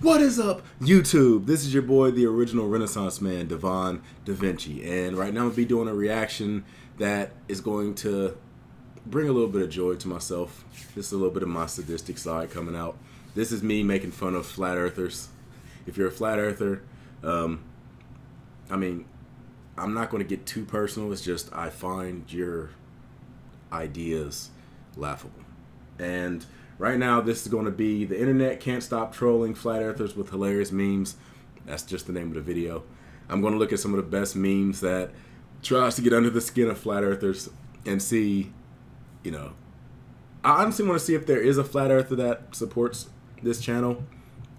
What is up, YouTube? This is your boy, the original Renaissance man, Devon, DaVinci. And right now I'm going to be doing a reaction that is going to bring a little bit of joy to myself. Just a little bit of my sadistic side coming out. This is me making fun of flat earthers. If you're a flat earther, I mean, I'm not going to get too personal. It's just I find your ideas laughable. And right now, this is going to be the internet can't stop trolling flat earthers with hilarious memes. That's just the name of the video. I'm going to look at some of the best memes that tries to get under the skin of flat earthers and see, you know, I honestly want to see if there is a flat earther that supports this channel.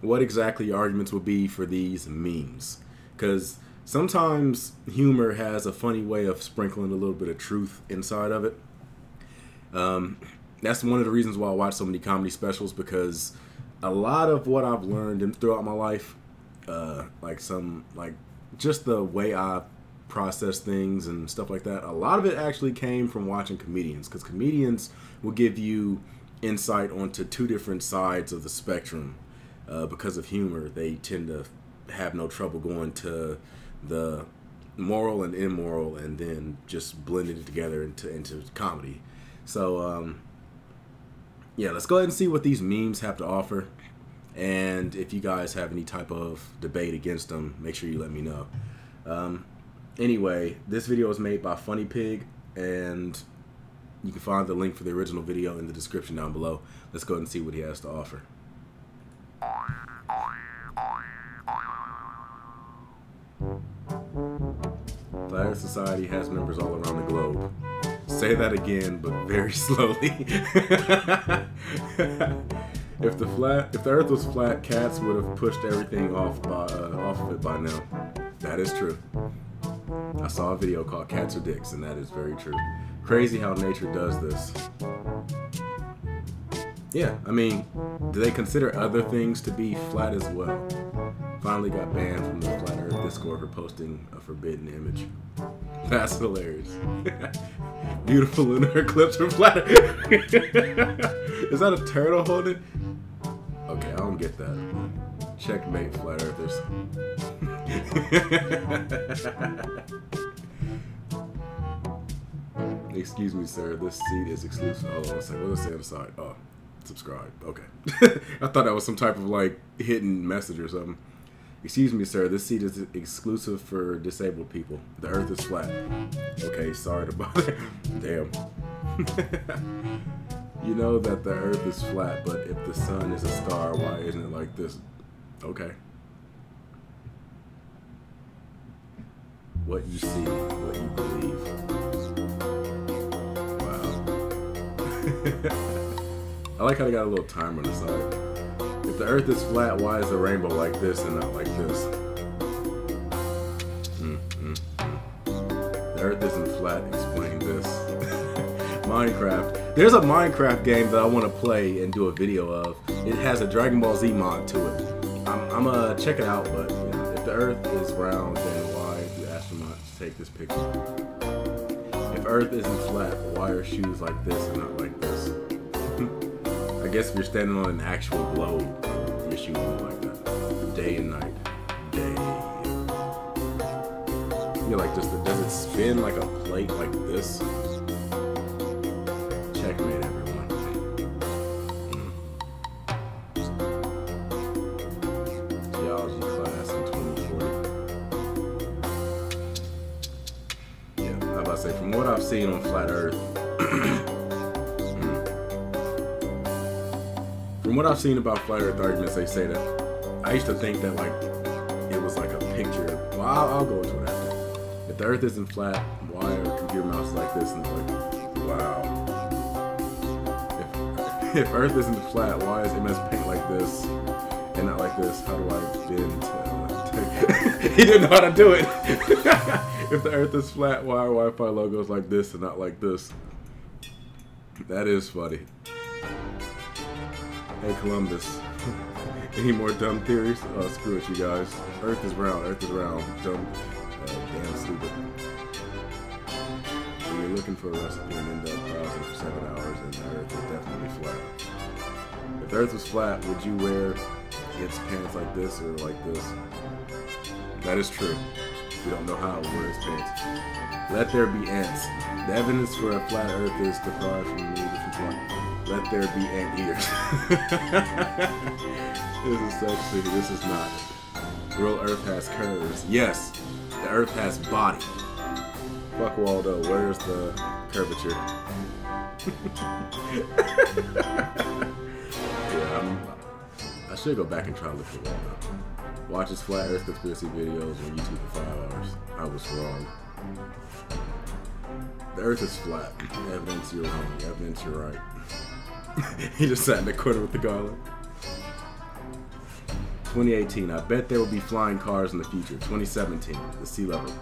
What exactly arguments will be for these memes? Because sometimes humor has a funny way of sprinkling a little bit of truth inside of it. That's one of the reasons why I watch so many comedy specials, because a lot of what I've learned throughout my life, just the way I process things and stuff like that, a lot of it actually came from watching comedians, because comedians will give you insight onto two different sides of the spectrum. Because of humor, they tend to have no trouble going to the moral and immoral and then just blending it together into comedy. So, yeah, let's go ahead and see what these memes have to offer. And if you guys have any type of debate against them, make sure you let me know. Anyway, this video was made by Funny Pig, and you can find the link for the original video in the description down below. Let's go ahead and see what he has to offer. Flat Earth Society has members all around the globe. Say that again, but very slowly. If the Earth was flat, cats would have pushed everything off of it by now. That is true. I saw a video called "Cats Are Dicks," and that is very true. Crazy how nature does this. Yeah, I mean, do they consider other things to be flat as well? Finally got banned from the Flat Earth Discord for posting a forbidden image. That's hilarious. Beautiful lunar eclipse from Flat Earth. Is that a turtle holding? Okay, I don't get that. Checkmate, Flat Earthers. Excuse me, sir. This seat is exclusive. Hold on a second. What does it say on the side? Oh, subscribe. Okay. I thought that was some type of like hidden message or something. Excuse me, sir. This seat is exclusive for disabled people. The Earth is flat. Okay, sorry to bother. Damn. You know that the Earth is flat, but if the sun is a star, why isn't it like this? Okay. What you see, what you believe. Wow. I like how they got a little timer on the side. If the Earth is flat, why is the rainbow like this and not like this? The Earth isn't flat, explain this. Minecraft. There's a Minecraft game that I want to play and do a video of. It has a Dragon Ball Z mod to it. I'm gonna check it out, but you know, if the Earth is round, then why do astronauts take this picture? If Earth isn't flat, why are shoes like this and not like this? I guess if you're standing on an actual globe, your shoes look like that. Day and night. Day. You're like, does it spin like a plate like this? Checkmate, everyone. Geology class in 2040. Yeah, how about I say, from what I've seen on Flat Earth, from what I've seen about Flat Earth arguments, they say that, I used to think that like, it was like a picture. Well, I'll go into it after. If the Earth isn't flat, why are computer mouses like this? And it's like, wow. If Earth isn't flat, why is MS Paint like this and not like this? How do I bend? He didn't know how to do it. If the Earth is flat, why are Wi-Fi logos like this and not like this? That is funny. Hey Columbus, any more dumb theories? Oh, screw it, you guys. Earth is round, Earth is round. Dumb, damn stupid. When you're looking for a recipe and end up browsing for 7 hours, and the Earth is definitely flat. If the Earth was flat, would you wear gets pants like this or like this. That is true. We don't know how to wear his pants. Let there be ants. The evidence for a flat earth is derived from the different point. Let there be ant eaters. This is sexy. This is not. Real earth has curves. Yes, the earth has body. Fuck Waldo, where's the curvature? Yeah, I should go back and try to look for Waldo. Watch his flat earth conspiracy videos on YouTube for 5 hours. I was wrong. The earth is flat. Evidence you're wrong. Evidence you're right. He just sat in the corner with the garlic. 2018. I bet there will be flying cars in the future. 2017. The sea level.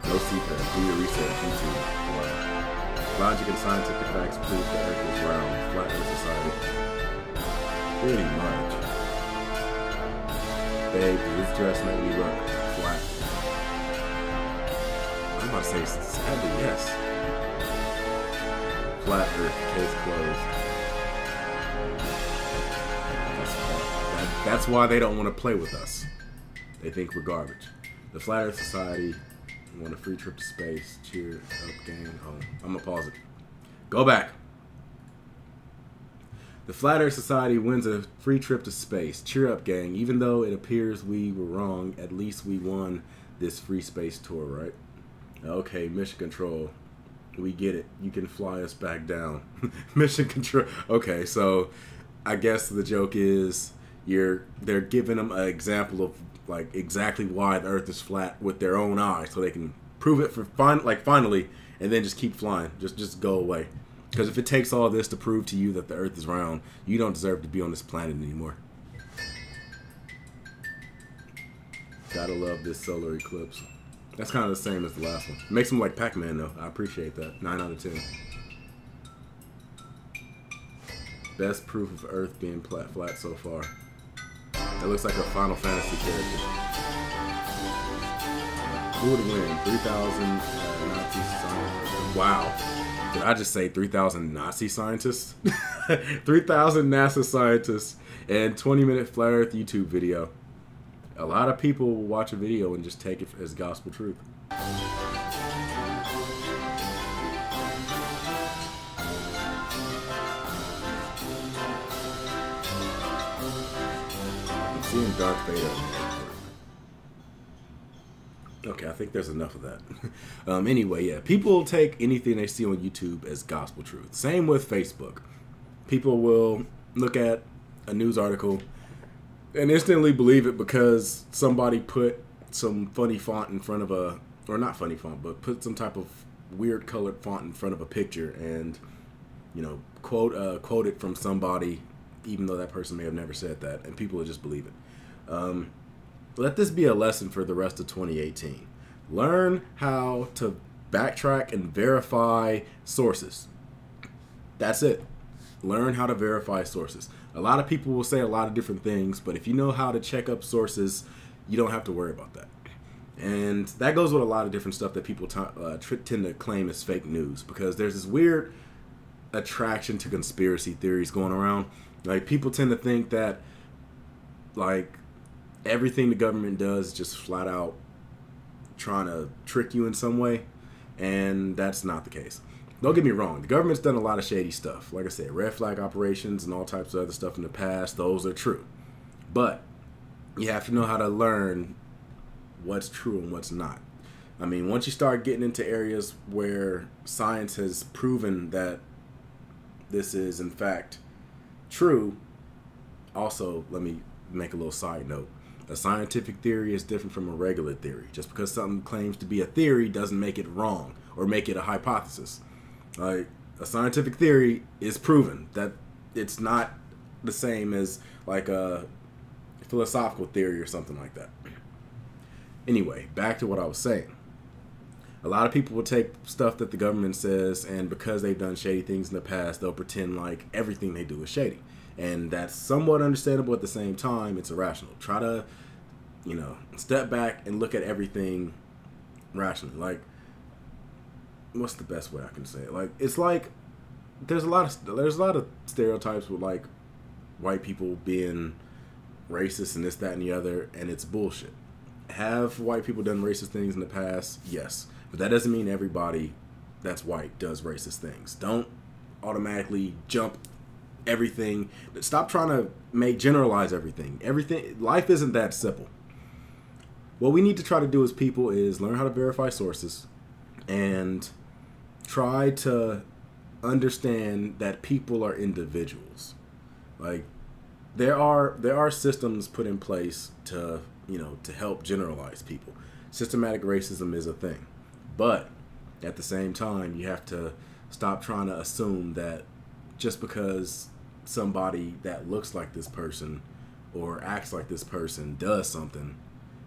No secret. Do your research. YouTube. Wow. Logic and scientific facts prove the earth is round. Flat earth society. Pretty much. Babe, this dress made me look flat. I'm about to say sadly yes. Flat earth, case closed. That's why they don't want to play with us. They think we're garbage. The Flat Earth Society want a free trip to space. Cheer up, gang. Oh, I'm gonna pause it. Go back. The Flat Earth Society wins a free trip to space. Cheer up, gang. Even though it appears we were wrong, at least we won this free space tour, right? Okay, mission control. We get it. You can fly us back down. Mission control. Okay, so I guess the joke is they're giving them an example of like exactly why the Earth is flat with their own eyes, so they can prove it for finally, and then just keep flying. Just go away. Because if it takes all this to prove to you that the Earth is round, you don't deserve to be on this planet anymore. Gotta love this solar eclipse. That's kind of the same as the last one. Makes them like Pac-Man though. I appreciate that. 9 out of 10. Best proof of Earth being flat so far. It looks like a Final Fantasy character. Who would win? 3,000 Nazi scientists. Wow. Did I just say 3,000 Nazi scientists? 3,000 NASA scientists and 20-minute Flat Earth YouTube video. A lot of people will watch a video and just take it as gospel truth. I'm seeing Darth Vader. Okay, I think there's enough of that. Anyway, yeah, people take anything they see on YouTube as gospel truth. Same with Facebook. People will look at a news article and instantly believe it because somebody put some funny font in front of a, or not funny font, but put some type of weird colored font in front of a picture and, you know, quote it from somebody, even though that person may have never said that, and people will just believe it. Let this be a lesson for the rest of 2018. Learn how to backtrack and verify sources. That's it. Learn how to verify sources. A lot of people will say a lot of different things, but if you know how to check up sources, you don't have to worry about that. And that goes with a lot of different stuff that people tend to claim as fake news, because there's this weird attraction to conspiracy theories going around. Like, people tend to think that, like, everything the government does is just flat out trying to trick you in some way, and that's not the case. Don't get me wrong, the government's done a lot of shady stuff. Like I said, red flag operations and all types of other stuff in the past, those are true. But you have to know how to learn what's true and what's not. I mean, once you start getting into areas where science has proven that this is in fact true, also, let me make a little side note. A scientific theory is different from a regular theory. Just because something claims to be a theory doesn't make it wrong or make it a hypothesis. Like, a scientific theory is proven. That it's not the same as like a philosophical theory or something like that. Anyway, back to what I was saying. A lot of people will take stuff that the government says, and because they've done shady things in the past, they'll pretend like everything they do is shady. And that's somewhat understandable. At the same time, it's irrational. Try to, you know, step back and look at everything rationally. Like, what's the best way I can say it? Like, it's like there's a lot of stereotypes with like white people being racist and this, that, and the other, and it's bullshit. Have white people done racist things in the past? Yes. But that doesn't mean everybody that's white does racist things. Don't automatically jump everything. Stop trying to generalize everything. Life isn't that simple. What we need to try to do as people is learn how to verify sources and try to understand that people are individuals. Like, there are systems put in place to help generalize people. Systematic racism is a thing, but at the same time, you have to stop trying to assume that just because somebody that looks like this person or acts like this person does something,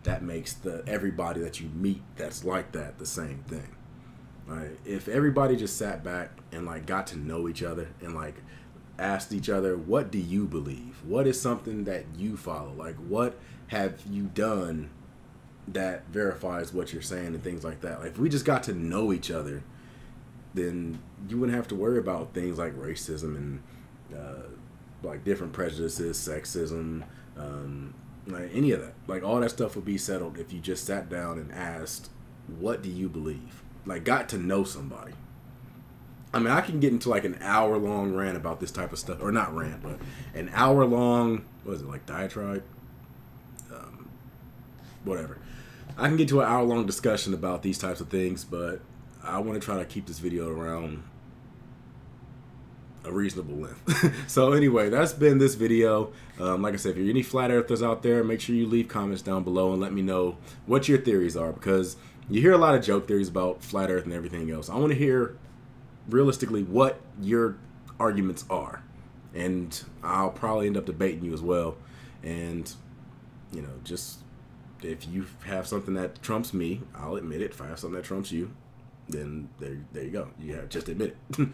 that makes everybody that you meet that's like that the same thing. Right? If everybody just sat back and like got to know each other and like asked each other, what do you believe? What is something that you follow? Like, what have you done that verifies what you're saying and things like that? Like, if we just got to know each other, then you wouldn't have to worry about things like racism and like different prejudices, sexism, like any of that. Like, all that stuff would be settled if you just sat down and asked, what do you believe? Like, got to know somebody. I mean, I can get into like an hour-long rant about this type of stuff, or not rant, but an hour-long, what is it, like diatribe? Whatever. I can get to an hour-long discussion about these types of things, but I want to try to keep this video around a reasonable length. So anyway, that's been this video. Like I said, if you're any flat earthers out there, make sure you leave comments down below and let me know what your theories are, because you hear a lot of joke theories about flat earth and everything else. I want to hear realistically what your arguments are, and I'll probably end up debating you as well. And just if you have something that trumps me, I'll admit it. If I have something that trumps you, then there you go. You have just admit it.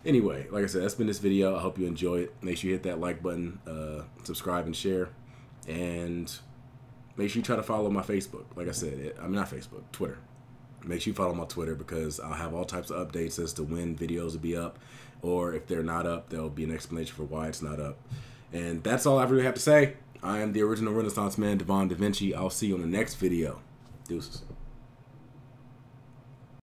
Anyway, like I said, that's been this video. I hope you enjoy it. Make sure you hit that like button, subscribe and share, and make sure you try to follow my Facebook. Like I said, I'm not Facebook, Twitter. Make sure you follow my Twitter, because I'll have all types of updates as to when videos will be up, or if they're not up, there'll be an explanation for why it's not up. And that's all I really have to say. I am the original Renaissance man, Devon DaVinci. I'll see you on the next video. Deuces.